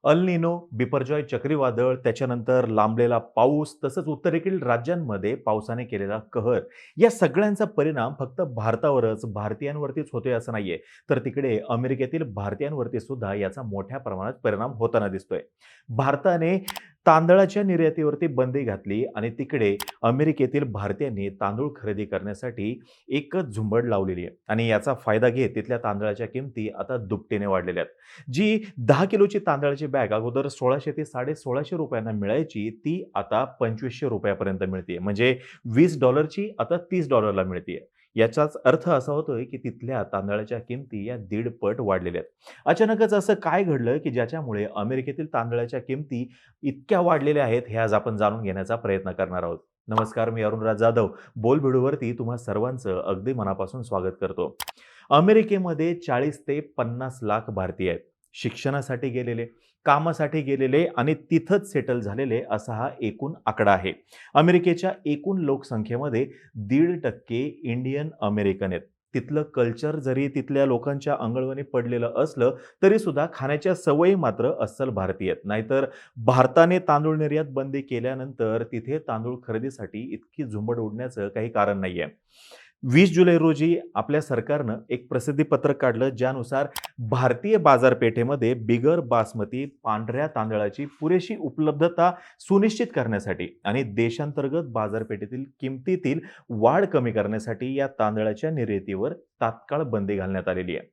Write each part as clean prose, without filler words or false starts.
अल निनो, बिपरजॉय चक्रीवादळ, त्याच्यानंतर लांबलेला पाऊस, तसंच उत्तरेकडील राज्यांमध्ये पावसाने केलेला कहर, या सगळ्यांचा परिणाम फक्त भारतावरच, भारतीयांवरतीच होतोय असं नाहीये. तर तिकडे अमेरिकेतील भारतीयांवरती सुद्धा याचा मोठ्या प्रमाणात परिणाम होताना दिसतोय. भारताने तांदळाच्या निर्यातीवरती बंदी घातली आणि तिकडे अमेरिकेतील भारतीयांनी तांदूळ खरेदी करण्यासाठी एकच झुंबड लावलेली आहे आणि याचा फायदा घेत तिथल्या तांदळाच्या किमती आता दुपटीने वाढलेल्या आहेत. जी 10 किलोची तांदळाची बॅग अगोदर 1600 ते ₹1650 मिळायची, ती आता ₹2500 पर्यंत मिळते. म्हणजे $20 आता $30 मिळते. याचाच अर्थ असा होतोय, की तिथल्या तांदळाच्या किमती या 1.5 पट वाढलेल्या आहेत. अचानकच असं काय घडलं, की ज्याच्यामुळे अमेरिकेतील तांदळाच्या किमती इतक्या वाढलेल्या आहेत, हे आज आपण जाणून घेण्याचा प्रयत्न करणार आहोत. नमस्कार, मी अरुणराज जाधव. बोलबिडूवरती तुम्हा सर्वांचं अगदी मनापासून स्वागत करतो. अमेरिकेमध्ये 40 ते 50 लाख भारतीय आहेत. शिक्षणासाठी गेलेले, कामासाठी गेलेले आणि तिथंच सेटल झालेले असा हा एकूण आकडा आहे. अमेरिकेच्या एकूण लोकसंख्येमध्ये 1.5% इंडियन अमेरिकन आहेत. तिथलं कल्चर जरी तिथल्या लोकांच्या अंगलवणी पडलेलं असलं, तरी सुद्धा खाण्याच्या सवयी मात्र अस्सल भारतीय आहेत. नाहीतर भारताने तांदूळ निर्यात बंदी केल्यानंतर तिथे तांदूळ खरेदीसाठी इतकी झुंबड उडण्याचं काही कारण नाहीये. 20 जुलै रोजी आपल्या सरकारनं एक प्रसिद्धी पत्रक काढलं, ज्यानुसार भारतीय बाजारपेठेमध्ये बिगर बासमती पांढऱ्या तांदळाची पुरेशी उपलब्धता सुनिश्चित करण्यासाठी आणि देशांतर्गत बाजारपेठेतील किमतीतील वाढ कमी करण्यासाठी या तांदळाच्या निर्यातीवर तात्काळ बंदी घालण्यात आलेली आहे.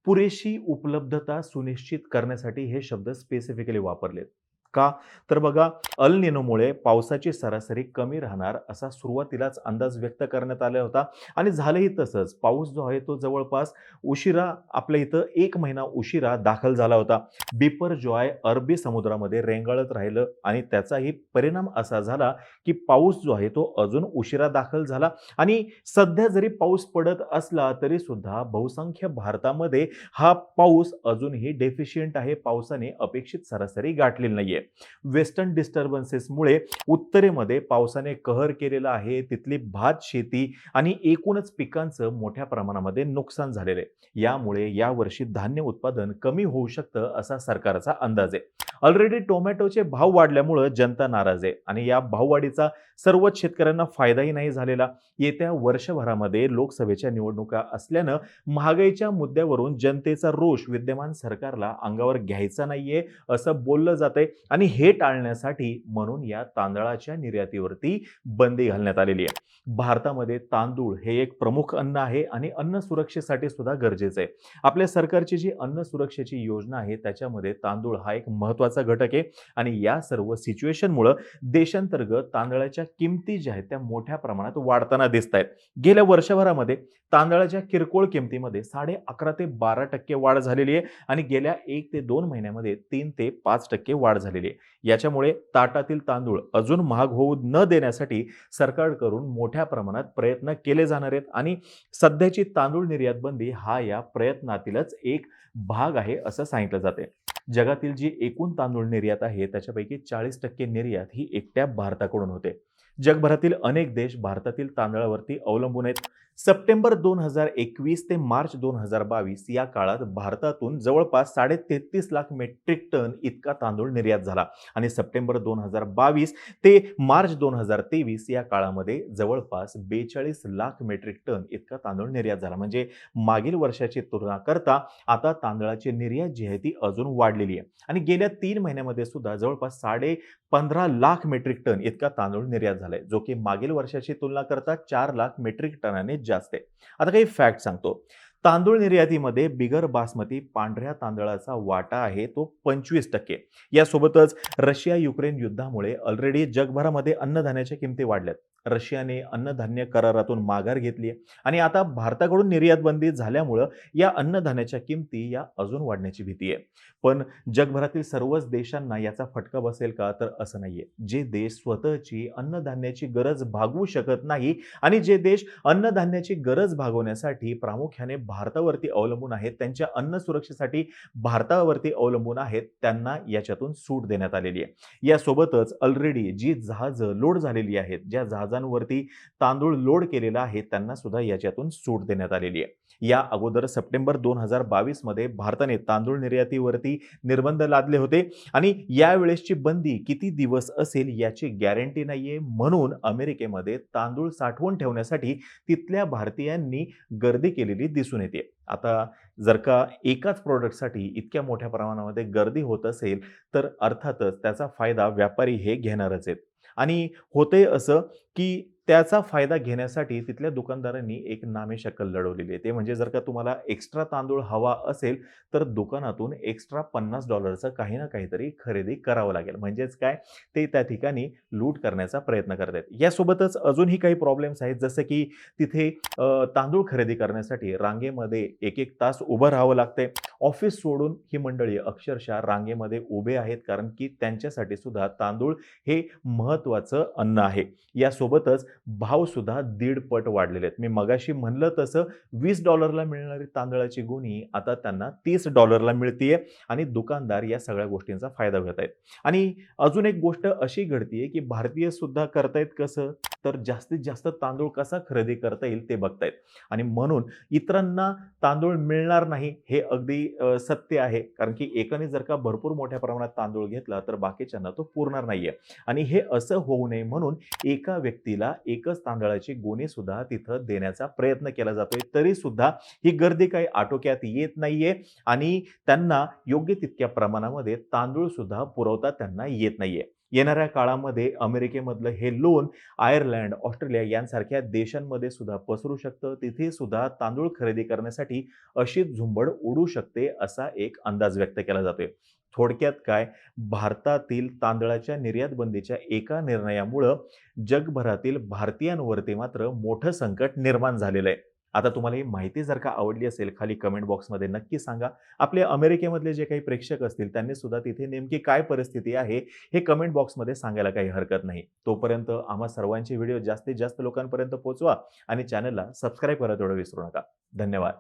पुरेशी उपलब्धता सुनिश्चित करण्यासाठी हे शब्द स्पेसिफिकली वापरलेत. का? तर बघा, अल निनोमुळे पावसाची सरासरी कमी राहणार असा सुरुवातीलाच अंदाज व्यक्त करण्यात आला होता आणि झालंही तसंच. पाऊस जो आहे तो जवळपास उशिरा आपल्या इथं 1 महिना उशिरा दाखल झाला होता. बिपरजॉय अरबी समुद्रामध्ये रेंगाळत राहिलं आणि त्याचाही परिणाम असा झाला, की पाऊस जो आहे तो अजून उशिरा दाखल झाला आणि सध्या जरी पाऊस पडत असला तरी सुद्धा बहुसंख्य भारतामध्ये हा पाऊस अजूनही डेफिशियंट आहे. पावसाने अपेक्षित सरासरी गाठलेली नाहीये. वेस्टर्न डिस्टर्बन्सेसमुळे उत्तरेमध्ये पावसाने कहर केलेला आहे. तिथली भात शेती आणि एकूणच पिकांचं मोठ्या प्रमाणामध्ये नुकसान झालेलं आहे. यामुळे यावर्षी धान्य उत्पादन कमी होऊ शकतं असा सरकारचा अंदाज आहे. ऑलरेडी टोमॅटोचे भाव वाढल्यामुळे जनता नाराज आहे आणि या भाववाढीचा सर्वच शेतकऱ्यांना फायदाही नाही झालेला. येत्या वर्षभरामध्ये लोकसभेच्या निवडणुका असल्यानं महागाईच्या मुद्द्यावरून जनतेचा रोष विद्यमान सरकारला अंगावर घ्यायचा नाहीये असं बोललं जातंय आणि हे टाळण्यासाठी म्हणून या तांदळाच्या निर्यातीवरती बंदी घालण्यात आलेली आहे. भारतामध्ये तांदूळ हे एक प्रमुख अन्न आहे आणि अन्न सुरक्षेसाठी सुद्धा गरजेचं आहे. आपल्या सरकारची जी अन्न सुरक्षेची योजना आहे त्याच्यामध्ये तांदूळ हा एक महत्त्वाचा घटक आहे आणि या सर्व सिच्युएशनमुळे देशांतर्गत तांदळाच्या किमती ज्या आहेत त्या मोठ्या प्रमाणात वाढताना दिसत आहेत. गेल्या वर्षभरामध्ये तांदळाच्या किरकोळ किमतीमध्ये 11.5 ते 12% वाढ झालेली आहे आणि गेल्या 1 ते 2 महिन्यामध्ये 3 ते 5% वाढ झालेली आहे. याच्यामुळे ताटातील तांदूळ अजून महाग होऊ न देण्यासाठी सरकारकडून मोठ्या प्रमाणात प्रयत्न केले जाणार आहेत आणि सध्याची तांदूळ निर्यात बंदी हा या प्रयत्नातीलच एक भाग आहे असं सांगितलं जाते. जगातील जी एकूण तांदूळ निर्यात आहे त्याच्यापैकी 40% निर्यात ही एकट्या भारताकडून होते. जगभरातील अनेक देश भारतातील तांदळावरती अवलंबून आहेत. सप्टेंबर 2021 ते मार्च 2022 या काळात भारतातून जवळपास 33.5 लाख मेट्रिक टन इतका तांदूळ निर्यात झाला आणि सप्टेंबर 2022 ते मार्च 2023 या काळामध्ये जवळपास 42 लाख मेट्रिक टन इतका तांदूळ निर्यात झाला. म्हणजे मागील वर्षाची तुलना करता आता तांदळाची निर्यात जी आहे ती अजून वाढलेली आहे आणि गेल्या 3 महिन्यामध्ये सुद्धा जवळपास 15.5 लाख मेट्रिक टन इतका तांदूळ निर्यात झालाय, जो की मागील वर्षाची तुलना करता 4 लाख मेट्रिक टनाने जास्त आहे. आता काही फॅक्ट सांगतो. तांदूळ निर्यातीमध्ये बिगर बासमती पांढऱ्या तांदळाचा वाटा आहे तो 25%. यासोबतच रशिया युक्रेन युद्धामुळे ऑलरेडी जगभरामध्ये अन्नधान्याच्या किमती वाढल्यात. रशियाने अन्नधान्य करारातून माघार घेतली आहे आणि आता भारताकडून निर्यात बंदी झाल्यामुळं या अन्नधान्याच्या किमती या अजून वाढण्याची भीती आहे. पण जगभरातील सर्वच देशांना याचा फटका बसेल का? तर असं नाहीये. जे देश स्वतःची अन्नधान्याची गरज भागवू शकत नाही आणि जे देश अन्नधान्याची गरज भागवण्यासाठी प्रामुख्याने भारतावरती अवलंबून आहेत, त्यांच्या अन्न सुरक्षेसाठी भारतावरती अवलंबून आहेत, त्यांना याच्यातून सूट देण्यात आलेली आहे. यासोबतच ऑलरेडी जी जहाजं लोड झालेली आहेत, ज्या जहाजांना जहाजांवरती तांदूळ लोड केलेला आहे त्यांना सुद्धा याच्यातून सूट देण्यात आलेली आहे. या अगोदर सप्टेंबर 2022 मध्ये भारताने तांदूळ निर्यातीवरती निर्बंध लादले होते आणि यावेळेसची बंदी किती दिवस असेल याची गॅरंटी नाहीये. म्हणून अमेरिकेमध्ये तांदूळ साठवून ठेवण्यासाठी तिथल्या भारतीयांनी गर्दी केलेली दिसून येते. आता जर का एकाच प्रॉडक्टसाठी इतक्या मोठ्या प्रमाणामध्ये गर्दी होत असेल, तर अर्थातच त्याचा फायदा व्यापारी हे घेणारच आहेत. आणि होतंय असं, की त्याचा फायदा घेण्यासाठी तिथल्या दुकानदारांनी एक नामेशक्कल लढवलेली आहे. ते म्हणजे जर का तुम्हाला एक्स्ट्रा तांदूळ हवा असेल, तर दुकानातून एक्स्ट्रा $50चं काही ना काहीतरी खरेदी करावं लागेल. म्हणजेच काय, ते त्या ठिकाणी लूट करण्याचा प्रयत्न करत आहेत. यासोबतच अजूनही काही प्रॉब्लेम्स आहेत, जसं की तिथे तांदूळ खरेदी करण्यासाठी रांगेमध्ये 1-1 तास उभं राहावं लागतंय. ऑफिस सोडून ही मंडळी अक्षरशः रांगेमध्ये उभे आहेत, कारण की त्यांच्यासाठी सुद्धा तांदूळ हे महत्त्वाचं अन्न आहे. यासोबतच भाव सुद्धा 1.5 पट वाढलेले आहेत. मी मगाशी म्हणलं तसं $20ला मिळणारी तांदळाची गोणी आता त्यांना $30ला मिळतीये आणि दुकानदार या सगळ्या गोष्टींचा फायदा घेत आहेत. आणि अजून एक गोष्ट अशी घडतीये, की भारतीय सुद्धा करतायत कसं, तर जास्तीत जास्त तांदूळ कसा खरेदी करता येईल ते बघतायत आणि म्हणून इतरांना तांदूळ मिळणार नाही हे अगदी सत्य आहे. कारण की एकाने जर का भरपूर मोठ्या प्रमाणात तांदूळ घेतला, तर बाकीच्यांना तो पुरणार नाहीये आणि हे असं होऊ नये म्हणून एका व्यक्तीला एकच तांदळाची गोणी सुद्धा तिथं देण्याचा प्रयत्न केला जातोय. तरी सुद्धा ही गर्दी काही आटोक्यात येत नाहीये आणि त्यांना योग्य तितक्या प्रमाणामध्ये तांदूळ सुद्धा पुरवता त्यांना येत नाहीये. येणाऱ्या काळामध्ये अमेरिकेमधलं हे लोन आयर्लंड, ऑस्ट्रेलिया यांसारख्या देशांमध्ये सुद्धा पसरू शकतं. तिथे सुद्धा तांदूळ खरेदी करण्यासाठी अशीच झुंबड उडू शकते असा एक अंदाज व्यक्त केला जातोय. थोडक्यात काय, भारतातील तांदळाच्या निर्यात बंदीच्या एका निर्णयामुळं जगभरातील भारतीयांवरती मात्र मोठं संकट निर्माण झालेलं आहे. आता तुम्हाला ही माहिती जर का आवडली असेल, खाली कमेंट बॉक्समध्ये नक्की सांगा. आपले अमेरिकेमधले जे काही प्रेक्षक असतील त्यांनी सुद्धा तिथे नेमकी काय परिस्थिती आहे हे कमेंट बॉक्समध्ये सांगायला काही हरकत नाही. तोपर्यंत आम्हा सर्वांचे व्हिडिओ जास्तीत जास्त लोकांपर्यंत पोहोचवा आणि चॅनलला सबस्क्राईब करायला तेवढं विसरू नका. धन्यवाद.